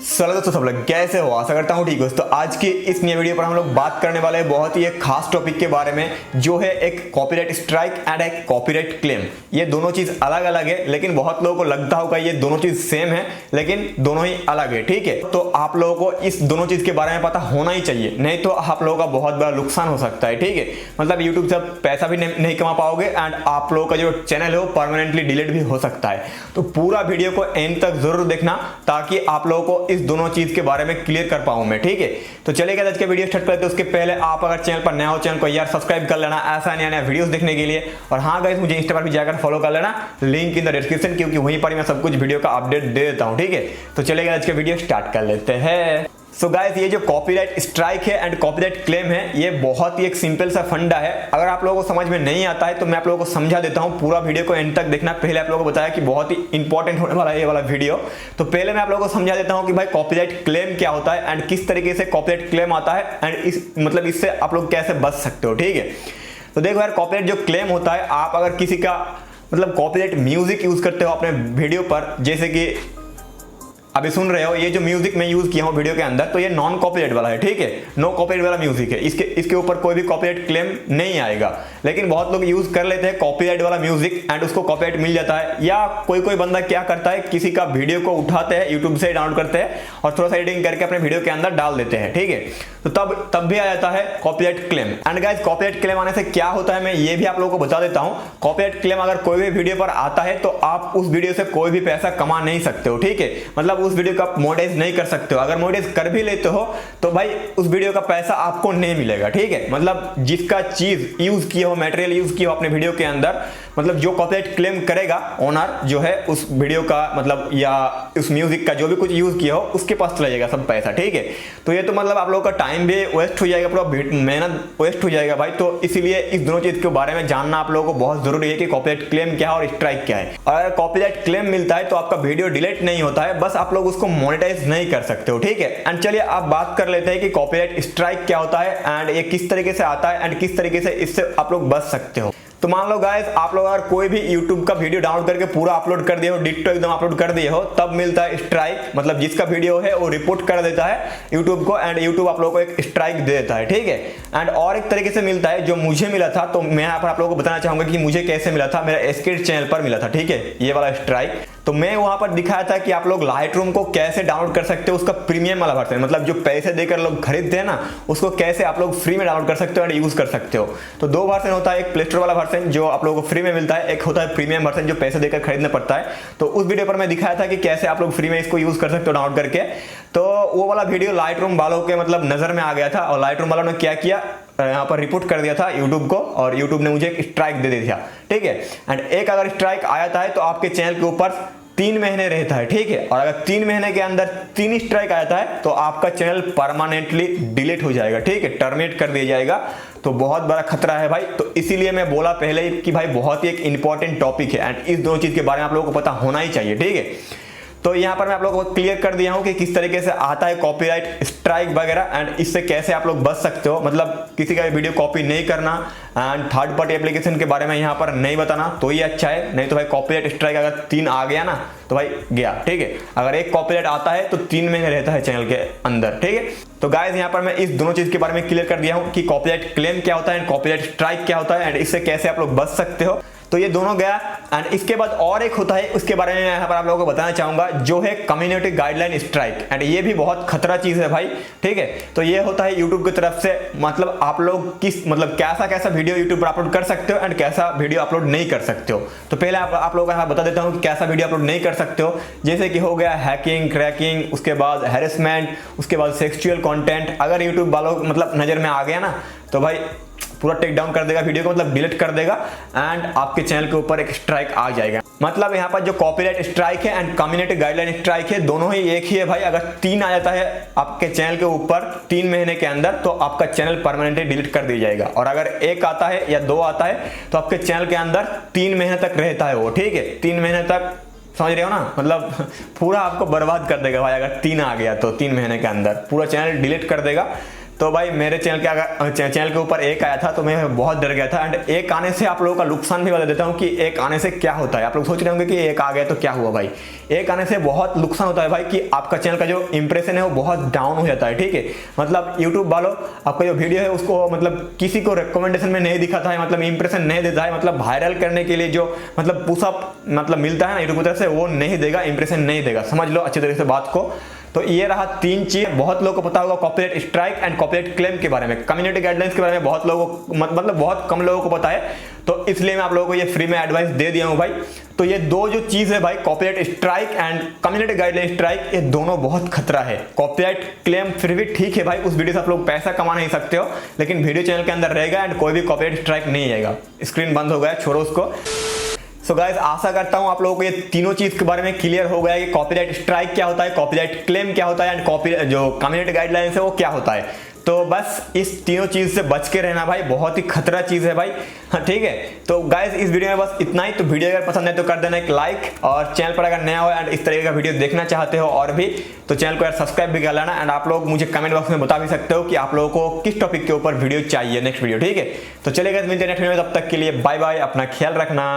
चलो दोस्तों, सब लोग कैसे हो? आशा करता हूँ ठीक हो। तो आज की इस नई वीडियो पर हम लोग बात करने वाले हैं बहुत ही एक खास टॉपिक के बारे में, जो है एक कॉपीराइट स्ट्राइक एंड एक कॉपीराइट क्लेम। ये दोनों चीज अलग अलग है, लेकिन बहुत लोगों को लगता होगा ये दोनों चीज सेम है, लेकिन दोनों ही अलग है। ठीक है, तो आप लोगों को इस दोनों चीज के बारे में पता होना ही चाहिए, नहीं तो आप लोगों का बहुत बड़ा नुकसान हो सकता है। ठीक है, मतलब यूट्यूब से पैसा भी नहीं कमा पाओगे एंड आप लोगों का जो चैनल है वो परमानेंटली डिलीट भी हो सकता है। तो पूरा वीडियो को एंड तक जरूर देखना, ताकि आप लोगों को इस दोनों चीज के बारे में क्लियर कर पाऊं मैं। ठीक है, तो चलिए आज के वीडियो स्टार्ट करते हैं। उसके पहले आप अगर चैनल पर नया हो, चैनल को यार सब्सक्राइब कर लेना ऐसा नया नया वीडियोस देखने के लिए। और हाँ गाइस, मुझे इंस्टा पर भी जाकर फॉलो कर लेना, लिंक इन द डिस्क्रिप्शन, क्योंकि वहीं पर मैं सब कुछ वीडियो का अपडेट दे देता हूं। ठीक है, तो चलिए आज के वीडियो स्टार्ट कर लेते हैं। सो गाइस, ये जो कॉपीराइट स्ट्राइक है एंड कॉपीराइट क्लेम है, ये बहुत ही एक सिंपल सा फंडा है। अगर आप लोगों को समझ में नहीं आता है तो मैं आप लोगों को समझा देता हूं, पूरा वीडियो को एंड तक देखना। पहले आप लोगों को बताया कि बहुत ही इंपॉर्टेंट होने वाला है ये वाला वीडियो, तो पहले मैं आप लोगों को समझा देता हूं कि भाई कॉपीराइट क्लेम क्या होता है एंड किस तरीके से कॉपीराइट क्लेम आता है एंड इससे आप लोग कैसे बच सकते हो। ठीक है, तो देखो यार, कॉपीराइट जो क्लेम होता है, आप अगर किसी का कॉपीराइट म्यूजिक यूज करते हो अपने वीडियो पर, जैसे कि अभी सुन रहे हो, ये जो म्यूजिक मैं यूज किया हूं वीडियो के अंदर, तो ये नॉन कॉपीराइट वाला है। ठीक है, नो कॉपीराइट वाला म्यूजिक है, इसके ऊपर कोई भी कॉपीराइट क्लेम नहीं आएगा। लेकिन बहुत लोग यूज कर लेते हैं कॉपीराइट वाला म्यूजिक एंड उसको कॉपीराइट मिल जाता है। या कोई बंदा क्या करता है, किसी का वीडियो को उठाते हैं, यूट्यूब से डाउनलोड करते हैं और थोड़ा सा एडिटिंग करके अपने वीडियो के अंदर डाल देते हैं। ठीक है, तो तब भी आ जाता है copyright claim. And guys, copyright claim आने से क्या होता है मैं ये भी आप लोगों को बता देता हूं। कॉपीराइट क्लेम अगर कोई भी वीडियो पर आता है तो आप उस वीडियो से कोई भी पैसा कमा नहीं सकते हो। ठीक है, मतलब उस वीडियो का मोनेटाइज नहीं कर सकते हो। अगर मोनेटाइज कर भी लेते हो तो भाई उस वीडियो का पैसा आपको नहीं मिलेगा। ठीक है, मतलब जिसका चीज यूज किया हो, मटेरियल यूज किया हो अपने वीडियो के अंदर, मतलब जो कॉपीराइट क्लेम करेगा ओनर जो है उस वीडियो का, मतलब या उस म्यूजिक का जो भी कुछ यूज किया हो, उसके पास चला जाएगा सब पैसा। ठीक है, तो ये तो मतलब आप लोगों का टाइम भी वेस्ट हो जाएगा, पूरा मेहनत वेस्ट हो जाएगा भाई। तो इसीलिए इस दोनों चीज के बारे में जानना आप लोगों को बहुत जरूरी है कि कॉपीराइट क्लेम क्या है और स्ट्राइक क्या है। और अगर कॉपीराइट क्लेम मिलता है तो आपका वीडियो डिलीट नहीं होता है, बस आप लोग उसको मोनेटाइज नहीं कर सकते हो। ठीक है, एंड चलिए आप बात कर लेते हैं कि कॉपीराइट स्ट्राइक क्या होता है एंड ये किस तरीके से आता है एंड किस तरीके से इससे आप लोग बच सकते हो। तो मान लो गाइस, आप लोग अगर कोई भी YouTube का वीडियो डाउनलोड करके पूरा अपलोड कर दिए हो, डिट्टो एकदम अपलोड कर दिए हो, तब मिलता है स्ट्राइक। मतलब जिसका वीडियो है वो रिपोर्ट कर देता है YouTube को एंड YouTube आप लोगों को एक स्ट्राइक दे देता है। ठीक है, एंड और एक तरीके से मिलता है जो मुझे मिला था, तो मैं यहाँ पर आप लोगों को बताना चाहूंगा कि मुझे कैसे मिला था। मेरा एस्केट चैनल पर मिला था। ठीक है, ये वाला स्ट्राइक। तो मैं वहां पर दिखाया था कि आप लोग लाइटरूम को कैसे डाउनलोड कर सकते हो, उसका प्रीमियम वाला वर्जन, मतलब जो पैसे देकर लोग खरीदते हैं ना, उसको कैसे आप लोग फ्री में डाउनलोड कर सकते हो एंड यूज कर सकते हो। तो दो वर्जन होता है, एक प्ले स्टोर वाला वर्जन जो आप लोगों को फ्री में मिलता है, एक होता है प्रीमियम वर्जन जो पैसे देकर खरीदना पड़ता है। तो उस वीडियो पर मैं दिखाया था कि कैसे आप लोग फ्री में इसको यूज कर सकते हो डाउनलोड करके। तो वो वाला वीडियो लाइटरूम वालों के मतलब नजर में आ गया था, और लाइटरूम वालों ने क्या किया, यहाँ पर रिपोर्ट कर दिया था यूट्यूब को, और यूट्यूब ने मुझे एक स्ट्राइक दे दी था। ठीक है, एंड एक अगर स्ट्राइक आ जाता है तो आपके चैनल के ऊपर 3 महीने रहता है। ठीक है, और अगर 3 महीने के अंदर 3 स्ट्राइक आ जाता है तो आपका चैनल परमानेंटली डिलीट हो जाएगा। ठीक है, टर्मिनेट कर दिया जाएगा। तो बहुत बड़ा खतरा है भाई। तो इसीलिए मैं बोला पहले ही कि भाई बहुत ही एक इंपॉर्टेंट टॉपिक है एंड इस दोनों चीज के बारे में आप लोगों को पता होना ही चाहिए। ठीक है, तो यहाँ पर मैं आप लोगों को क्लियर कर दिया हूँ कि किस तरीके से आता है कॉपीराइट स्ट्राइक वगैरह एंड इससे कैसे आप लोग बच सकते हो। मतलब किसी का वीडियो कॉपी नहीं करना एंड थर्ड पार्टी एप्लीकेशन के बारे में यहाँ पर नहीं बताना, तो ये अच्छा है। नहीं तो भाई कॉपीराइट स्ट्राइक अगर 3 आ गया ना तो भाई गया। ठीक है, अगर एक कॉपीराइट आता है तो 3 महीने रहता है चैनल के अंदर। ठीक है, तो गाइस यहाँ पर मैं इस दोनों चीज के बारे में क्लियर कर दिया हूँ कि कॉपीराइट क्लेम क्या होता है एंड कॉपीराइट स्ट्राइक क्या होता है एंड इससे कैसे आप लोग बच सकते हो। तो ये दोनों गया एंड इसके बाद और एक होता है, उसके बारे में यहाँ पर आप लोगों को बताना चाहूंगा, जो है कम्युनिटी गाइडलाइन स्ट्राइक एंड ये भी बहुत खतरा चीज है भाई। ठीक है, तो ये होता है यूट्यूब की तरफ से, मतलब आप लोग कैसा वीडियो यूट्यूब पर अपलोड कर सकते हो एंड कैसा वीडियो अपलोड नहीं कर सकते हो। तो पहले आप लोगों को बता देता हूँ कि कैसा वीडियो अपलोड नहीं कर सकते हो। जैसे कि हो गया हैकिंग, क्रैकिंग, उसके बाद हैरेसमेंट, उसके बाद सेक्सुअल कंटेंट। अगर यूट्यूब वालों मतलब नजर में आ गया ना तो भाई पूरा टेक डाउन कर देगा वीडियो को, मतलब डिलीट कर देगा एंड आपके चैनल के ऊपर एक स्ट्राइक आ जाएगा। मतलब यहाँ पर जो कॉपीराइट स्ट्राइक है एंड कम्युनिटी गाइडलाइन स्ट्राइक है, दोनों ही एक ही है भाई। अगर 3 आ जाता है आपके चैनल के ऊपर 3 महीने के अंदर तो आपका चैनल परमानेंटली डिलीट कर दिया जाएगा। और अगर 1 आता है या 2 आता है तो आपके चैनल के अंदर 3 महीने तक रहता है वो। ठीक है, 3 महीने तक, समझ रहे हो ना, मतलब पूरा आपको बर्बाद कर देगा भाई। अगर 3 आ गया तो 3 महीने के अंदर पूरा चैनल डिलीट कर देगा। तो भाई मेरे चैनल के ऊपर एक आया था तो मैं बहुत डर गया था। एंड एक आने से आप लोगों का नुकसान भी बता देता हूँ कि एक आने से क्या होता है। आप लोग सोच रहे होंगे कि एक आ गया तो क्या हुआ भाई, एक आने से बहुत नुकसान होता है भाई कि आपका चैनल का जो इंप्रेशन है वो बहुत डाउन हो जाता है, ठीक है। मतलब यूट्यूब वालों आपका जो वीडियो है उसको मतलब किसी को रिकमेंडेशन में नहीं दिखाता है, मतलब इंप्रेशन नहीं देता है, मतलब वायरल करने के लिए जो मतलब पुशअप मतलब मिलता है ना यूट्यूब की तरफ से वो नहीं देगा, इंप्रेशन नहीं देगा। समझ लो अच्छी तरीके से बात को। तो ये रहा 3 चीज। बहुत लोगों को पता होगा copyright strike and copyright claim के बारे में, कम्युनिटी गाइडलाइंस के बारे में बहुत लोगों को मतलब बहुत कम लोगों को पता है, तो इसलिए मैं आप लोगों को ये फ्री में एडवाइस दे दिया हूं भाई। तो ये दो जो चीज है भाई, copyright strike and community guideline strike, ये दोनों बहुत खतरा है। कॉपीराइट क्लेम फिर भी ठीक है भाई, उस वीडियो से आप लोग पैसा कमा नहीं सकते हो, लेकिन वीडियो चैनल के अंदर रहेगा एंड कोई भी कॉपीराइट स्ट्राइक नहीं आएगा। स्क्रीन बंद हो गया, छोड़ो उसको। सो गाइस, आशा करता हूं आप लोगों को ये तीनों चीज के बारे में क्लियर हो गया है कि कॉपीराइट स्ट्राइक क्या होता है, कॉपीराइट क्लेम क्या होता है एंड कॉपीराइट जो कम्युनिटी गाइडलाइंस है वो क्या होता है। तो बस इस तीनों चीज से बच के रहना भाई, बहुत ही खतरा चीज है भाई। हाँ ठीक है। तो गाइस इस वीडियो में बस इतना ही। तो वीडियो अगर पसंद है तो कर देना एक लाइक, और चैनल पर अगर नया हो एंड इस तरीके का वीडियो देखना चाहते हो और भी, तो चैनल को यार सब्सक्राइब भी कर लेना। एंड आप लोग मुझे कमेंट बॉक्स में बता भी सकते हो कि आप लोगों को किस टॉपिक के ऊपर वीडियो चाहिए, नेक्स्ट वीडियो, ठीक है। तो चलिए गाइस, मिलते हैं नेक्स्ट वीडियो में, तब तक के लिए बाय बाय, अपना ख्याल रखना।